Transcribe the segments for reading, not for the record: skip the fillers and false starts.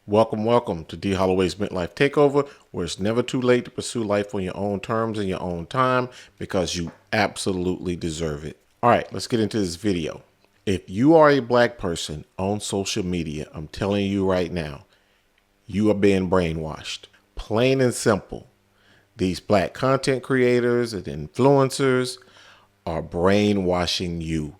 Welcome to D. Holloway's Midlife Takeover, where it's never too late to pursue life on your own terms and your own time because you absolutely deserve it. All right, let's get into this video. If you are a black person on social media, I'm telling you right now, you are being brainwashed. Plain and simple. These black content creators and influencers are brainwashing you.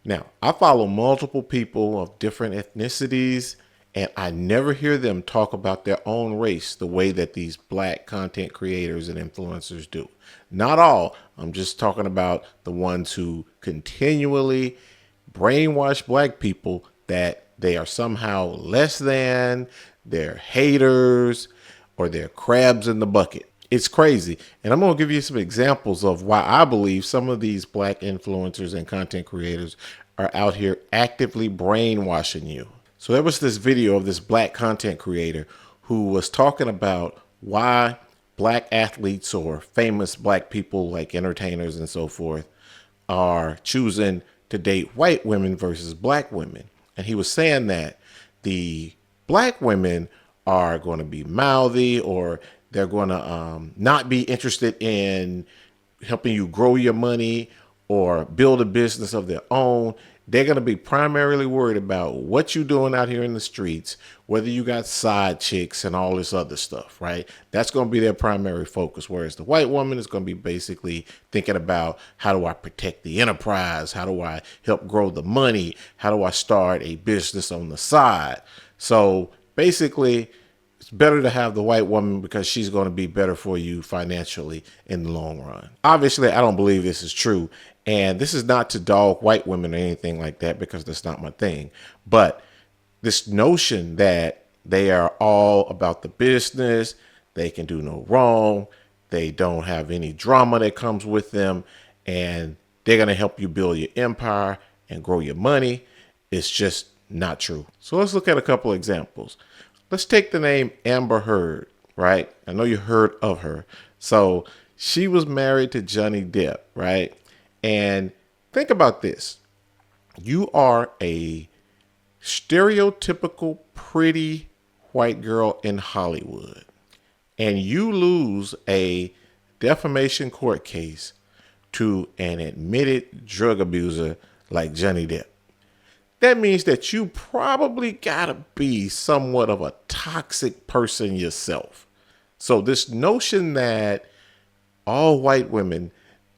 Now, I follow multiple people of different ethnicities, and I never hear them talk about their own race the way that these black content creators and influencers do. Not all. I'm just talking about the ones who continually brainwash black people that they are somehow less than, they're haters, or they're crabs in the bucket. It's crazy. And I'm going to give you some examples of why I believe some of these black influencers and content creators are out here actively brainwashing you. So there was this video of this black content creator who was talking about why black athletes or famous black people like entertainers and so forth are choosing to date white women versus black women. And he was saying that the black women are going to be mouthy, or they're going to not be interested in helping you grow your money or build a business of their own. They're going to be primarily worried about what you're doing out here in the streets, whether you got side chicks and all this other stuff, right? That's going to be their primary focus. Whereas the white woman is going to be basically thinking about, how do I protect the enterprise? How do I help grow the money? How do I start a business on the side? So basically, it's better to have the white woman because she's going to be better for you financially in the long run. Obviously, I don't believe this is true. And this is not to dog white women or anything like that, because that's not my thing. But this notion that they are all about the business, they can do no wrong, they don't have any drama that comes with them, and they're going to help you build your empire and grow your money, it's just not true. So let's look at a couple examples. Let's take the name Amber Heard, right? I know you heard of her. So she was married to Johnny Depp, right? And think about this. You are a stereotypical pretty white girl in Hollywood, and you lose a defamation court case to an admitted drug abuser like Johnny Depp. That means that you probably gotta be somewhat of a toxic person yourself. So this notion that all white women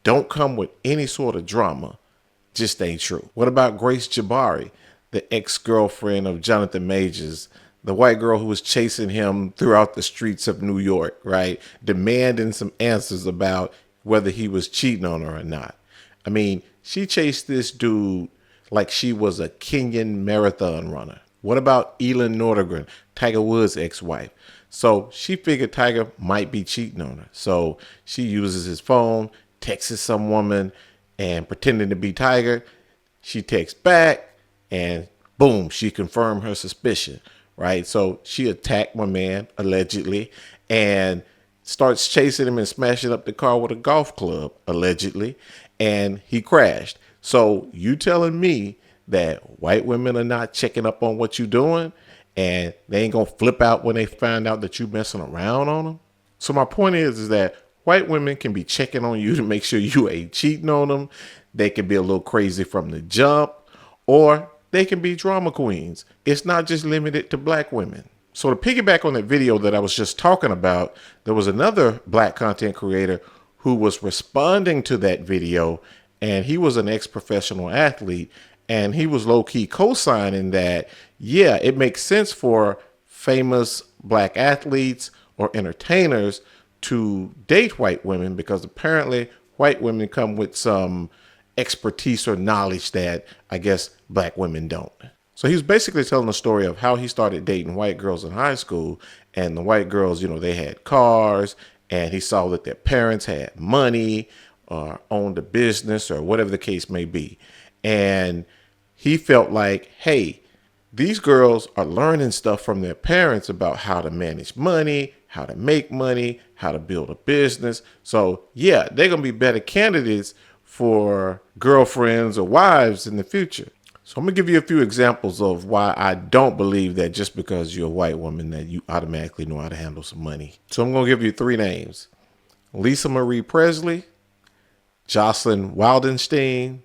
don't come with any sort of drama just ain't true. What about Grace Jabari, the ex-girlfriend of Jonathan Majors, the white girl who was chasing him throughout the streets of New York, right? Demanding some answers about whether he was cheating on her or not. I mean, she chased this dude like she was a Kenyan marathon runner. What about Elin Nordegren, Tiger Woods' ex-wife? So she figured Tiger might be cheating on her. So she uses his phone, texts some woman, and pretending to be Tiger, she texts back, and boom, she confirmed her suspicion, right? So she attacked my man, allegedly, and starts chasing him and smashing up the car with a golf club, allegedly, and he crashed. So you telling me that white women are not checking up on what you're doing, and they ain't gonna flip out when they find out that you messing around on them? So my point is that white women can be checking on you to make sure you ain't cheating on them. They can be a little crazy from the jump, or they can be drama queens. It's not just limited to black women. So to piggyback on that video that I was just talking about, there was another black content creator who was responding to that video, and he was an ex-professional athlete, and he was low-key co-signing that, yeah, it makes sense for famous black athletes or entertainers to date white women because apparently white women come with some expertise or knowledge that I guess black women don't. So he was basically telling the story of how he started dating white girls in high school, and the white girls, they had cars, and he saw that their parents had money or owned a business or whatever the case may be. And he felt like, hey, these girls are learning stuff from their parents about how to manage money, how to make money, how to build a business. So yeah, they're going to be better candidates for girlfriends or wives in the future. So I'm gonna give you a few examples of why I don't believe that just because you're a white woman that you automatically know how to handle some money. So I'm gonna give you three names: Lisa Marie Presley, Jocelyn Wildenstein,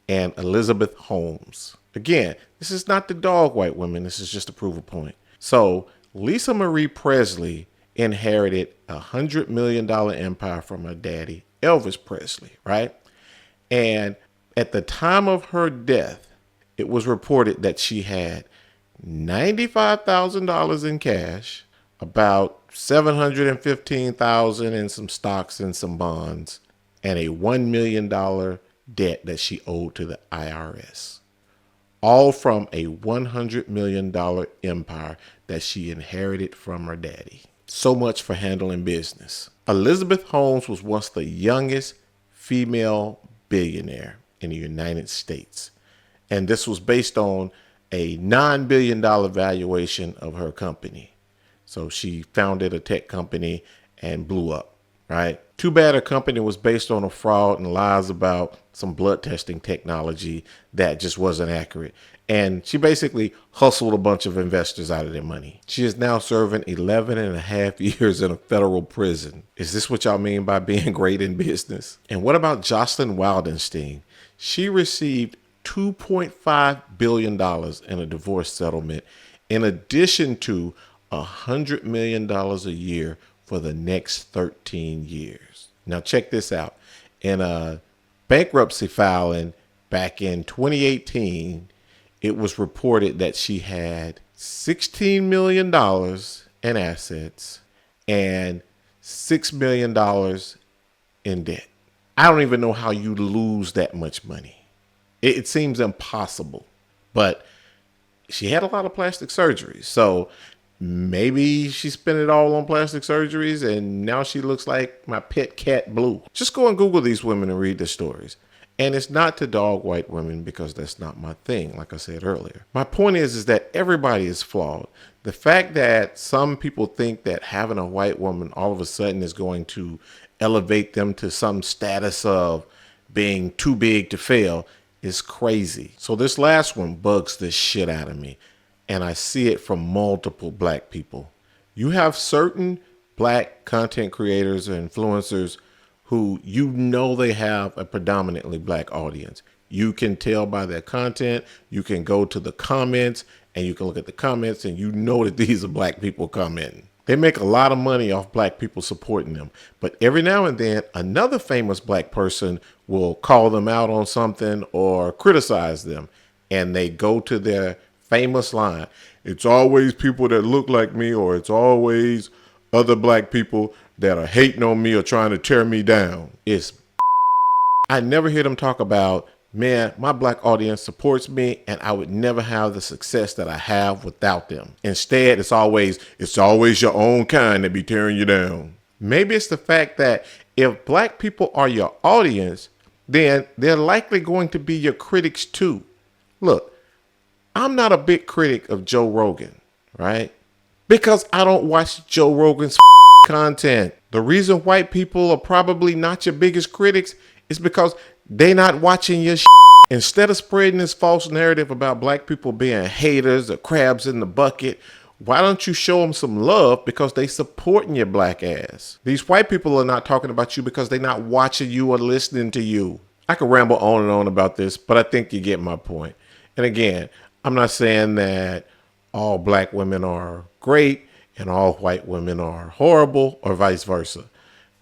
and Elizabeth Holmes. Again, this is not to dog white women. This is just to prove a point. So Lisa Marie Presley inherited $100 million empire from her daddy, Elvis Presley, right? And at the time of her death, it was reported that she had $95,000 in cash, about $715,000 in some stocks and some bonds, and a $1 million debt that she owed to the IRS. All from a $100 million empire that she inherited from her daddy. So much for handling business. Elizabeth Holmes was once the youngest female billionaire in the United States. And this was based on a $9 billion valuation of her company. So she founded a tech company and blew up, right? Too bad her company was based on a fraud and lies about some blood testing technology that just wasn't accurate. And she basically hustled a bunch of investors out of their money. She is now serving 11 and a half years in a federal prison. Is this what y'all mean by being great in business? And what about Jocelyn Wildenstein? She received $2.5 billion in a divorce settlement, in addition to $100 million a year for the next 13 years. Now check this out. In a bankruptcy filing back in 2018, it was reported that she had $16 million in assets and $6 million in debt. I don't even know how you lose that much money. It seems impossible, but she had a lot of plastic surgeries. So maybe she spent it all on plastic surgeries and now she looks like my pet cat Blue. Just go and Google these women and read their stories. And it's not to dog white women because that's not my thing, like I said earlier. My point is that everybody is flawed. The fact that some people think that having a white woman all of a sudden is going to elevate them to some status of being too big to fail is crazy. So this last one bugs the shit out of me. And I see it from multiple black people. You have certain black content creators or influencers who you know they have a predominantly black audience. You can tell by their content. You can go to the comments and you can look at the comments and you know that these are black people commenting. They make a lot of money off black people supporting them. But every now and then, another famous black person will call them out on something or criticize them. And they go to their famous line: it's always people that look like me, or it's always other black people that are hating on me or trying to tear me down. I never hear them talk about, man, my black audience supports me and I would never have the success that I have without them. Instead, it's always your own kind that be tearing you down. Maybe it's the fact that if black people are your audience, then they're likely going to be your critics too. Look, I'm not a big critic of Joe Rogan, right? Because I don't watch Joe Rogan's content. The reason white people are probably not your biggest critics is because they're not watching your shit. Instead of spreading this false narrative about black people being haters or crabs in the bucket, why don't you show them some love because they supporting your black ass? These white people are not talking about you because they're not watching you or listening to you. I could ramble on and on about this, but I think you get my point. And again, I'm not saying that all black women are great and all white women are horrible or vice versa.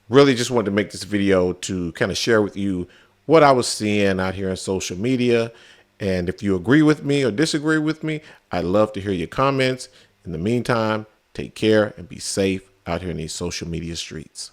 Really just wanted to make this video to kind of share with you what I was seeing out here on social media. And if you agree with me or disagree with me, I'd love to hear your comments. In the meantime, take care and be safe out here in these social media streets.